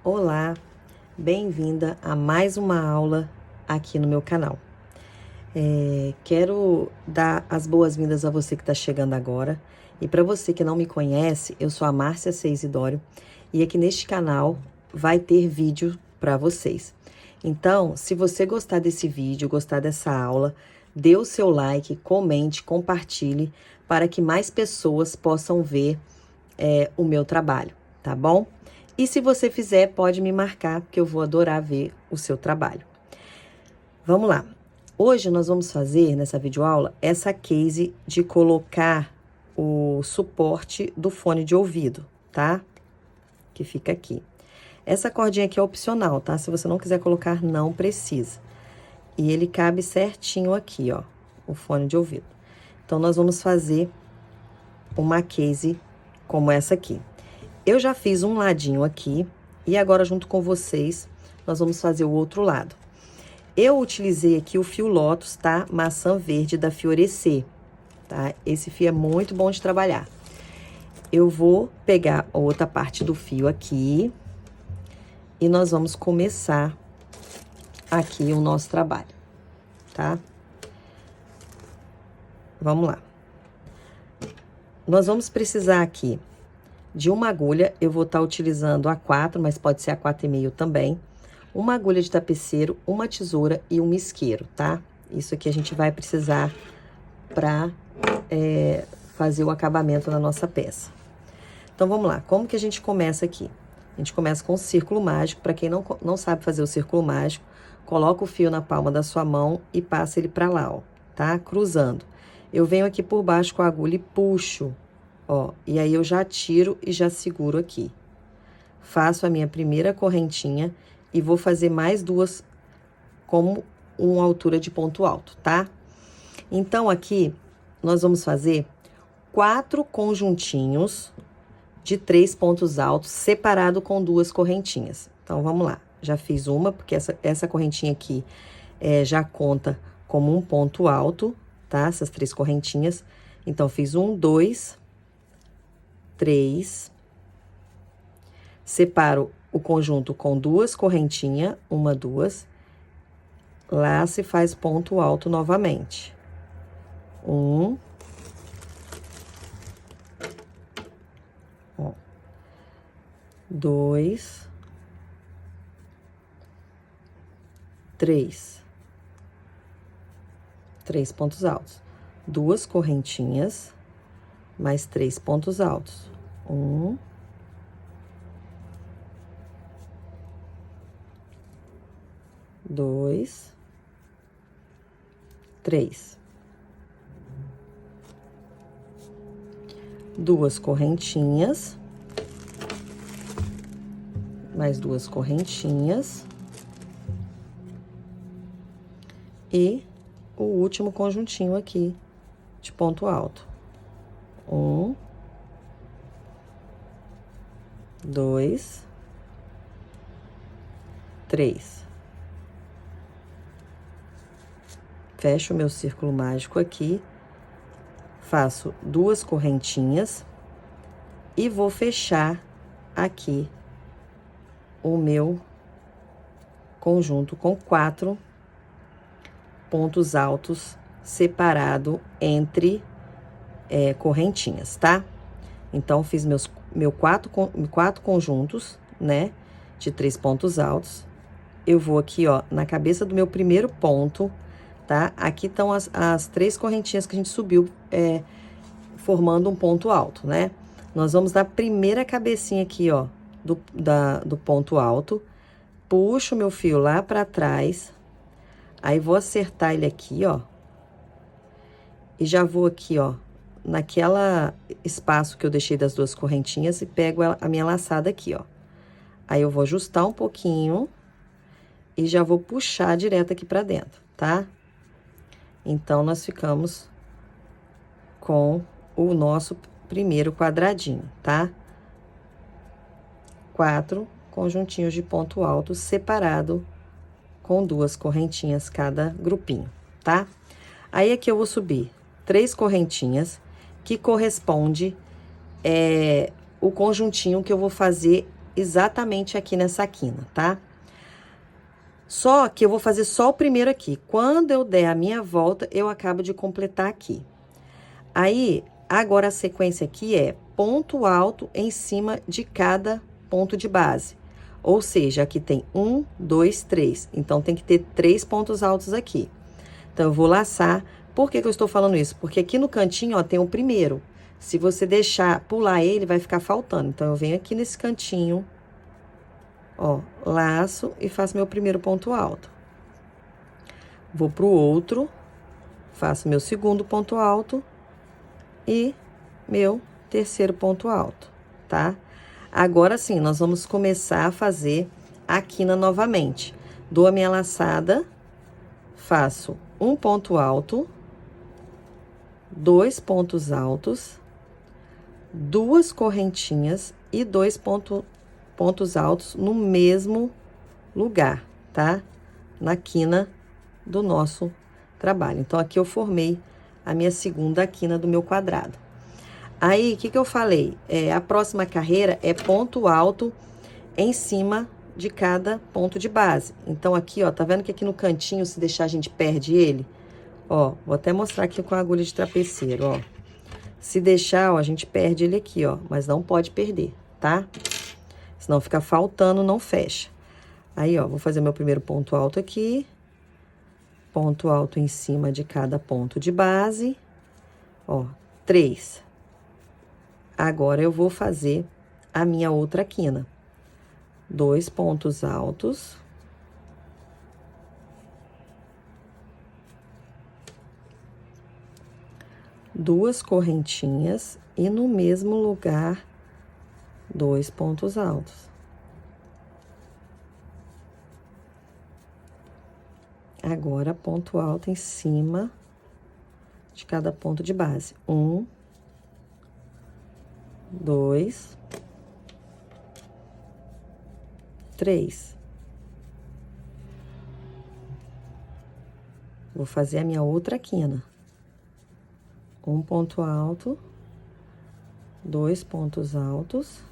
Olá, bem-vinda a mais uma aula aqui no meu canal. Quero dar as boas-vindas a você que está chegando agora. E para você que não me conhece, eu sou a Márcia Seisidório e aqui neste canal vai ter vídeo para vocês. Então, se você gostar desse vídeo, gostar dessa aula, dê o seu like, comente, compartilhe para que mais pessoas possam ver o meu trabalho, tá bom? E se você fizer, pode me marcar, porque eu vou adorar ver o seu trabalho. Vamos lá. Hoje nós vamos fazer, nessa videoaula, essa case de colocar o suporte do fone de ouvido, tá? Que fica aqui. Essa cordinha aqui é opcional, tá? Se você não quiser colocar, não precisa. E ele cabe certinho aqui, ó, o fone de ouvido. Então, nós vamos fazer uma case como essa aqui. Eu já fiz um ladinho aqui e agora junto com vocês nós vamos fazer o outro lado. Eu utilizei aqui o fio Lotus, tá? Maçã verde da Fiorecer, tá? Esse fio é muito bom de trabalhar. Eu vou pegar a outra parte do fio aqui e nós vamos começar aqui o nosso trabalho, tá? Vamos lá. Nós vamos precisar aqui de uma agulha, eu vou estar utilizando a 4, mas pode ser a 4,5 também. Uma agulha de tapeceiro, uma tesoura e um isqueiro, tá? Isso aqui a gente vai precisar para fazer o acabamento na nossa peça. Então, vamos lá. Como que a gente começa aqui? A gente começa com o círculo mágico. Para quem não sabe fazer o círculo mágico, coloca o fio na palma da sua mão e passa ele para lá, ó, tá? Cruzando. Eu venho aqui por baixo com a agulha e puxo. Ó, e aí eu já tiro e já seguro aqui. Faço a minha primeira correntinha e vou fazer mais duas como uma altura de ponto alto, tá? Então, aqui, nós vamos fazer 4 conjuntinhos de 3 pontos altos, separado com 2 correntinhas. Então, vamos lá. Já fiz uma, porque essa correntinha aqui já conta como um ponto alto, tá? Essas 3 correntinhas. Então, fiz 1, 2... 3, separo o conjunto com 2 correntinhas, 1, 2, lá se faz ponto alto novamente. 1, 2, 3. 3 pontos altos. 2 correntinhas, mais 3 pontos altos. 1, 2, 3. 2 correntinhas, mais 2 correntinhas. E o último conjuntinho aqui de ponto alto. 1, 2, 3. Fecho o meu círculo mágico aqui, faço 2 correntinhas e vou fechar aqui o meu conjunto com 4 pontos altos separado entre correntinhas, tá? Então, fiz meus 4 conjuntos, né, de 3 pontos altos. Eu vou aqui, ó, na cabeça do meu primeiro ponto, tá? Aqui estão as 3 correntinhas que a gente subiu, formando um ponto alto, né? Nós vamos dar a primeira cabecinha aqui, ó, do ponto alto. Puxo o meu fio lá pra trás. Aí, vou acertar ele aqui, ó. E já vou aqui, ó, naquela espaço que eu deixei das 2 correntinhas e pego a minha laçada aqui, ó. Aí, eu vou ajustar um pouquinho e já vou puxar direto aqui pra dentro, tá? Então, nós ficamos com o nosso primeiro quadradinho, tá? 4 conjuntinhos de ponto alto separado com 2 correntinhas cada grupinho, tá? Aí, aqui eu vou subir 3 correntinhas, que corresponde o conjuntinho que eu vou fazer exatamente aqui nessa quina, tá? Só que eu vou fazer só o primeiro aqui. Quando eu der a minha volta, eu acabo de completar aqui. Aí, agora a sequência aqui é ponto alto em cima de cada ponto de base. Ou seja, aqui tem 1, 2, 3. Então, tem que ter 3 pontos altos aqui. Então, eu vou laçar. Por que que eu estou falando isso? Porque aqui no cantinho, ó, tem o primeiro. Se você deixar pular ele, vai ficar faltando. Então, eu venho aqui nesse cantinho, ó, laço e faço meu primeiro ponto alto. Vou pro outro, faço meu segundo ponto alto e meu terceiro ponto alto, tá? Agora sim, nós vamos começar a fazer a quina novamente. Dou a minha laçada, faço um ponto alto, 2 pontos altos, 2 correntinhas e 2 pontos altos no mesmo lugar, tá? Na quina do nosso trabalho. Então, aqui eu formei a minha segunda quina do meu quadrado. Aí, o que que eu falei? A próxima carreira é ponto alto em cima de cada ponto de base. Então, aqui, ó, tá vendo que aqui no cantinho, se deixar, a gente perde ele? Ó, vou até mostrar aqui com a agulha de trapeceiro, ó. Se deixar, ó, a gente perde ele aqui, ó, mas não pode perder, tá? Senão fica faltando, não fecha. Aí, ó, vou fazer meu primeiro ponto alto aqui. Ponto alto em cima de cada ponto de base. Ó, 3. Agora, eu vou fazer a minha outra quina. 2 pontos altos. Duas correntinhas e no mesmo lugar, 2 pontos altos. Agora, ponto alto em cima de cada ponto de base. 1, 2, 3. Vou fazer a minha outra quina. Um ponto alto, 2 pontos altos.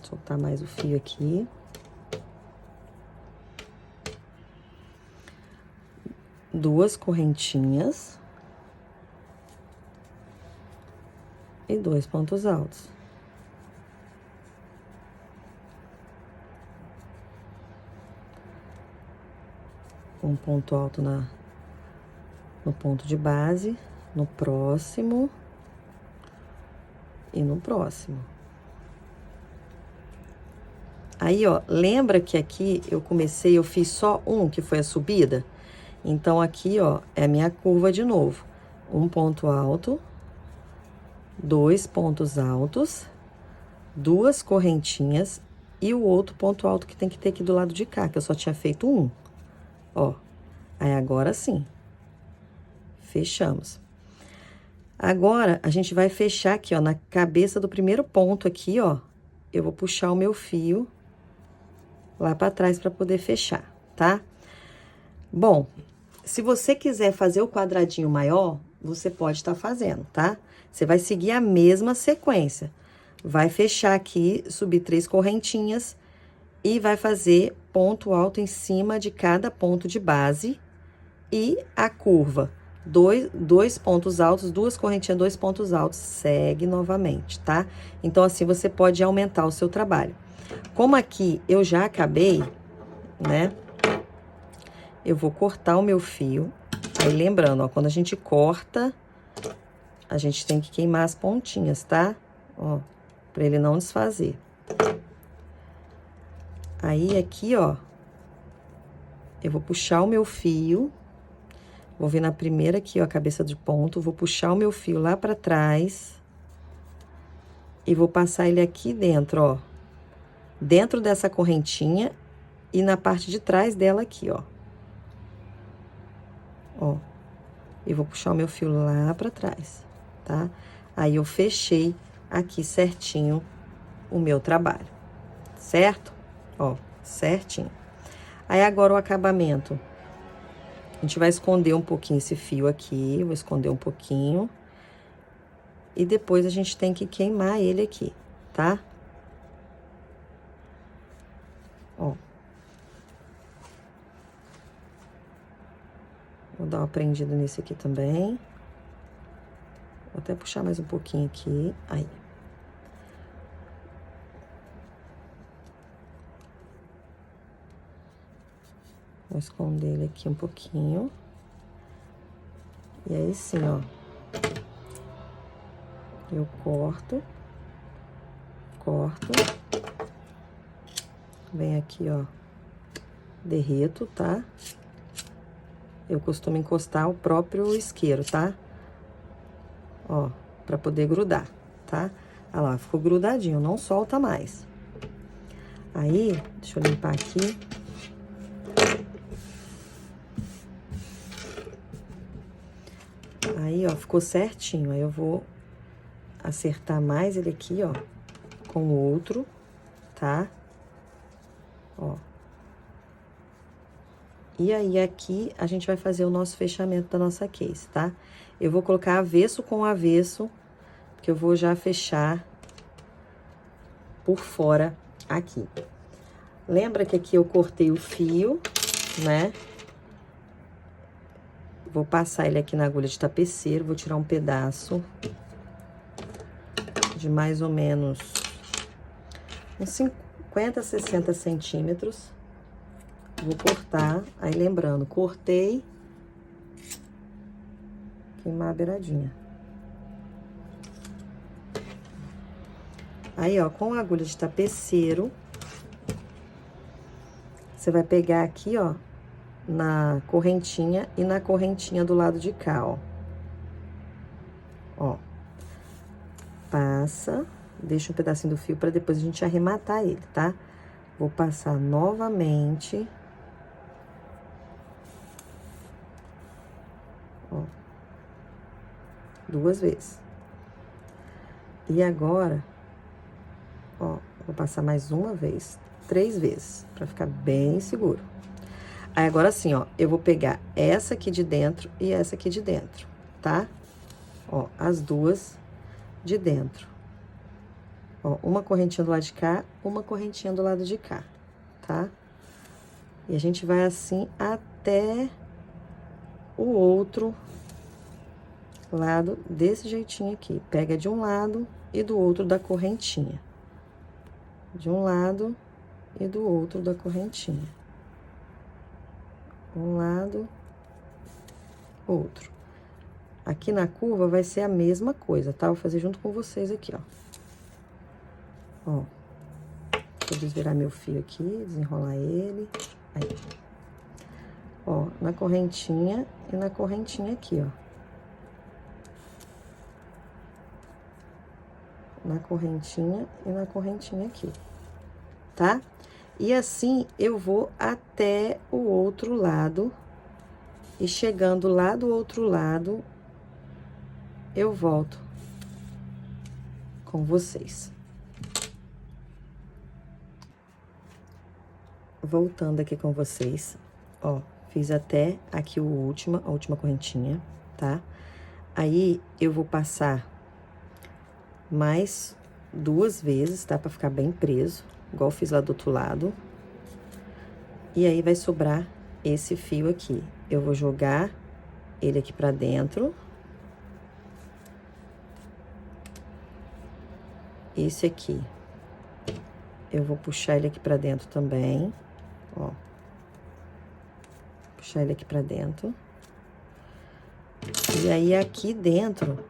Soltar mais o fio aqui. Duas correntinhas. E 2 pontos altos. Um ponto alto no ponto de base, no próximo e no próximo. Aí, ó, lembra que aqui eu fiz só um, que foi a subida? Então, aqui, ó, é a minha curva de novo. Um ponto alto, 2 pontos altos, 2 correntinhas e o outro ponto alto que tem que ter aqui do lado de cá, que eu só tinha feito um. Ó, aí agora sim. Fechamos. Agora, a gente vai fechar aqui, ó, na cabeça do primeiro ponto aqui, ó. Eu vou puxar o meu fio lá pra trás pra poder fechar, tá? Bom, se você quiser fazer o quadradinho maior, você pode estar fazendo, tá? Você vai seguir a mesma sequência. Vai fechar aqui, subir 3 correntinhas e vai fazer ponto alto em cima de cada ponto de base e a curva. 2 pontos altos, 2 correntinhas, 2 pontos altos, segue novamente, tá? Então, assim, você pode aumentar o seu trabalho. Como aqui eu já acabei, né? Eu vou cortar o meu fio. Aí, lembrando, ó, quando a gente corta, a gente tem que queimar as pontinhas, tá? Ó, pra ele não desfazer. Aí, aqui, ó, eu vou puxar o meu fio. Vou vir na primeira aqui, ó, a cabeça de ponto. Vou puxar o meu fio lá pra trás. E vou passar ele aqui dentro, ó. Dentro dessa correntinha e na parte de trás dela aqui, ó. Ó. E vou puxar o meu fio lá pra trás, tá? Aí, eu fechei aqui certinho o meu trabalho, certo? Ó, certinho. Aí, agora o acabamento. A gente vai esconder um pouquinho esse fio aqui, vou esconder um pouquinho. E depois a gente tem que queimar ele aqui, tá? Ó. Vou dar uma prendida nesse aqui também. Vou até puxar mais um pouquinho aqui. Aí. Vou esconder ele aqui um pouquinho. E aí, sim, ó. Eu corto. Vem aqui, ó. Derreto, tá? Eu costumo encostar o próprio isqueiro, tá? Ó, pra poder grudar, tá? Olha lá, ficou grudadinho, não solta mais. Aí, deixa eu limpar aqui. Aí, ó, ficou certinho. Aí eu vou acertar mais ele aqui, ó, com o outro, tá? Ó. E aí, aqui, a gente vai fazer o nosso fechamento da nossa case, tá? Eu vou colocar avesso com avesso, que eu vou já fechar por fora aqui. Lembra que aqui eu cortei o fio, né? Vou passar ele aqui na agulha de tapeceiro, vou tirar um pedaço de mais ou menos uns 50, 60 centímetros. Vou cortar, aí lembrando, cortei, queimar a beiradinha. Aí, ó, com a agulha de tapeceiro, você vai pegar aqui, ó, na correntinha e na correntinha do lado de cá, ó. Ó. Passa, deixa um pedacinho do fio pra depois a gente arrematar ele, tá? Vou passar novamente. Ó. 2 vezes. E agora, ó, vou passar mais uma vez, 3 vezes, pra ficar bem seguro. Aí, agora sim, ó, eu vou pegar essa aqui de dentro e essa aqui de dentro, tá? Ó, as duas de dentro. Ó, uma correntinha do lado de cá, uma correntinha do lado de cá, tá? E a gente vai assim até o outro lado, desse jeitinho aqui. Pega de um lado e do outro da correntinha. De um lado e do outro da correntinha. Um lado, outro. Aqui na curva vai ser a mesma coisa, tá? Vou fazer junto com vocês aqui, ó. Ó. Vou desvirar meu fio aqui, desenrolar ele. Aí. Ó, na correntinha e na correntinha aqui, ó. Na correntinha e na correntinha aqui, tá? E assim, eu vou até o outro lado. E chegando lá do outro lado, eu volto com vocês. Voltando aqui com vocês, ó, fiz até aqui a última correntinha, tá? Aí, eu vou passar mais 2 vezes, tá? Pra ficar bem preso, igual fiz lá do outro lado. E aí, vai sobrar esse fio aqui. Eu vou jogar ele aqui pra dentro. Esse aqui, eu vou puxar ele aqui pra dentro também, ó. Puxar ele aqui pra dentro. E aí, aqui dentro,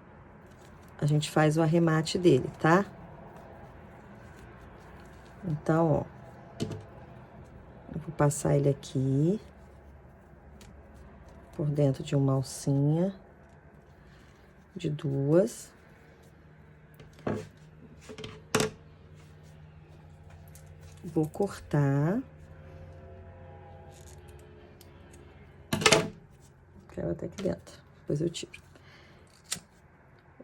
a gente faz o arremate dele, tá? Então, ó. Eu vou passar ele aqui. Por dentro de uma alcinha. De 2. Vou cortar. Quero até aqui dentro. Depois eu tiro.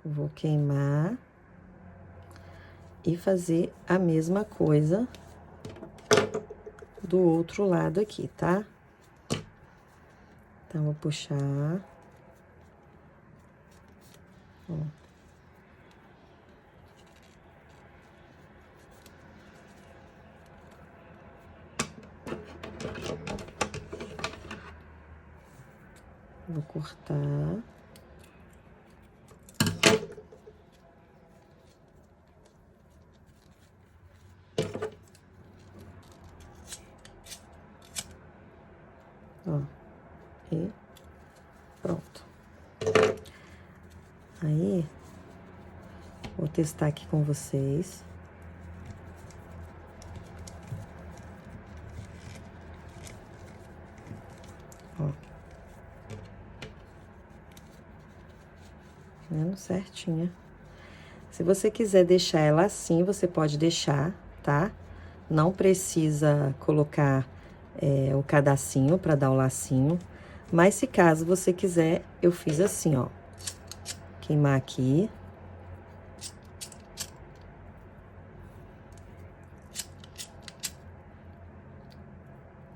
Vou queimar. E fazer a mesma coisa do outro lado aqui, tá? Então, vou puxar. Ó. Vou cortar. Ó, e pronto. Aí, vou testar aqui com vocês. Ó. Vendo certinho. Se você quiser deixar ela assim, você pode deixar, tá? Não precisa colocar o cadacinho para dar o lacinho. Mas se caso você quiser, eu fiz assim, ó. Queimar aqui.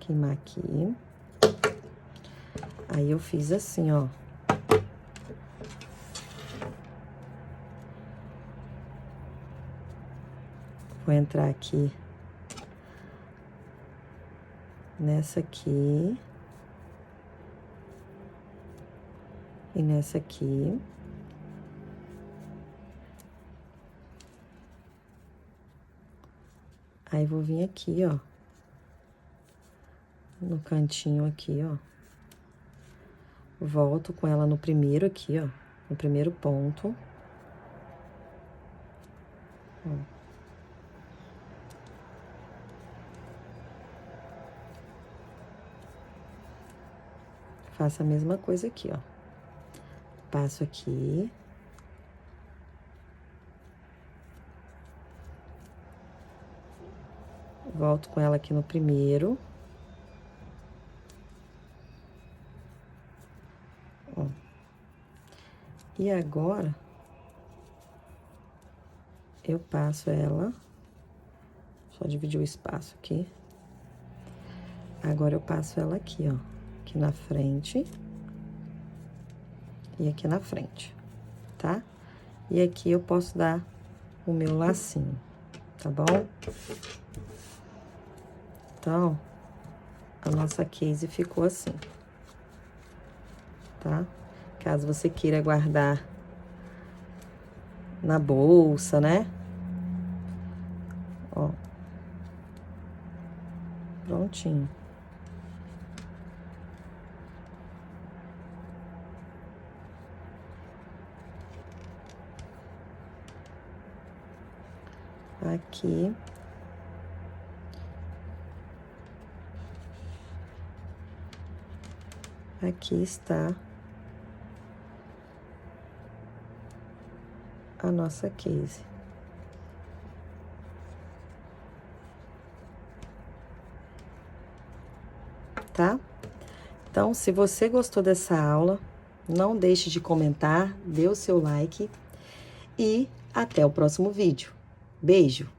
Queimar aqui. Aí eu fiz assim, ó. Vou entrar aqui nessa aqui e nessa aqui. Aí vou vir aqui, ó, no cantinho aqui, ó. Volto com ela no primeiro aqui, ó, no primeiro ponto. Ó. Faço a mesma coisa aqui, ó. Passo aqui. Volto com ela aqui no primeiro. Ó. E agora, eu passo ela. Só dividir o espaço aqui. Agora, eu passo ela aqui, ó. Aqui na frente. E aqui na frente, tá? E aqui eu posso dar o meu lacinho, tá bom? Então, a nossa case ficou assim, tá? Caso você queira guardar na bolsa, né? Ó. Prontinho. Aqui. Aqui está a nossa case. Tá? Então, se você gostou dessa aula, não deixe de comentar, dê o seu like e até o próximo vídeo. Beijo!